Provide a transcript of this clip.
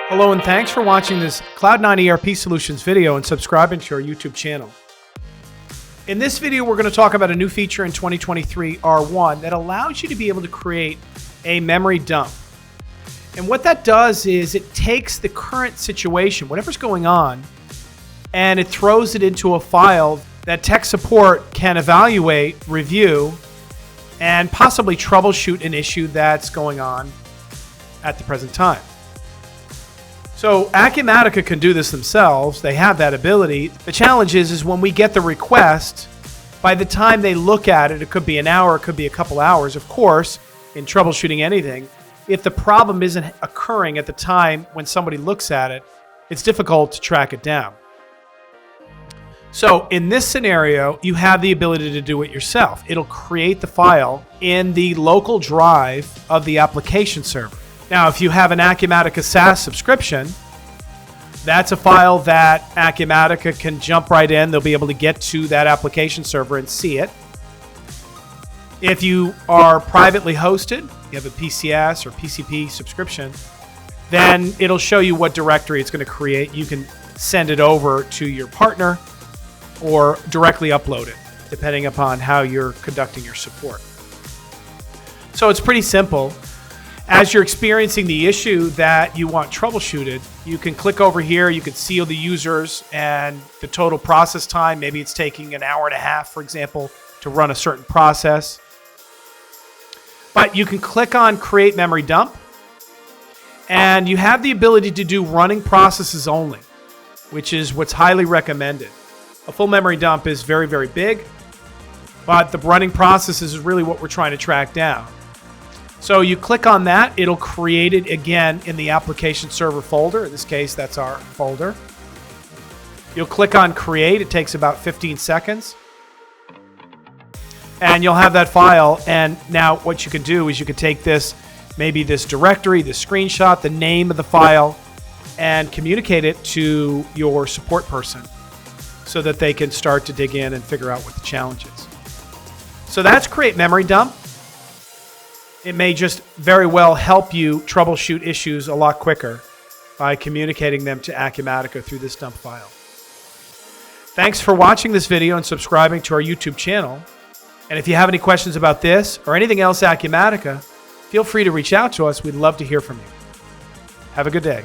Hello and thanks for watching this Cloud9 ERP Solutions video and subscribing to our YouTube channel. In this video, we're going to talk about a new feature in 2023 R1 that allows you to be able to create a memory dump. And what that does is it takes the current situation, whatever's going on, and it throws it into a file that tech support can evaluate, review, and possibly troubleshoot an issue that's going on at the present time. So Acumatica can do this themselves. They have that ability. The challenge is when we get the request, by the time they look at it, it could be an hour, it could be a couple hours. Of course, in troubleshooting anything, if the problem isn't occurring at the time when somebody looks at it, it's difficult to track it down. So in this scenario, you have the ability to do it yourself. It'll create the file in the local drive of the application server. Now, if you have an Acumatica SaaS subscription, that's a file that Acumatica can jump right in. They'll be able to get to that application server and see it. If you are privately hosted, you have a PCS or PCP subscription, then it'll show you what directory it's going to create. You can send it over to your partner or directly upload it, depending upon how you're conducting your support. So it's pretty simple. As you're experiencing the issue that you want troubleshooted, you can click over here, you can see the users and the total process time. Maybe it's taking an hour and a half, for example, to run a certain process. But you can click on Create Memory Dump, and you have the ability to do running processes only, which is what's highly recommended. A full memory dump is very, very big, but the running processes is really what we're trying to track down. So you click on that, it'll create it again in the application server folder. In this case, that's our folder. You'll click on Create. It takes about 15 seconds. And you'll have that file. And now what you can do is you can take this, maybe this directory, this screenshot, the name of the file, and communicate it to your support person so that they can start to dig in and figure out what the challenge is. So that's Create Memory Dump. It may just very well help you troubleshoot issues a lot quicker by communicating them to Acumatica through this dump file. Thanks for watching this video and subscribing to our YouTube channel. And if you have any questions about this or anything else Acumatica, feel free to reach out to us. We'd love to hear from you. Have a good day.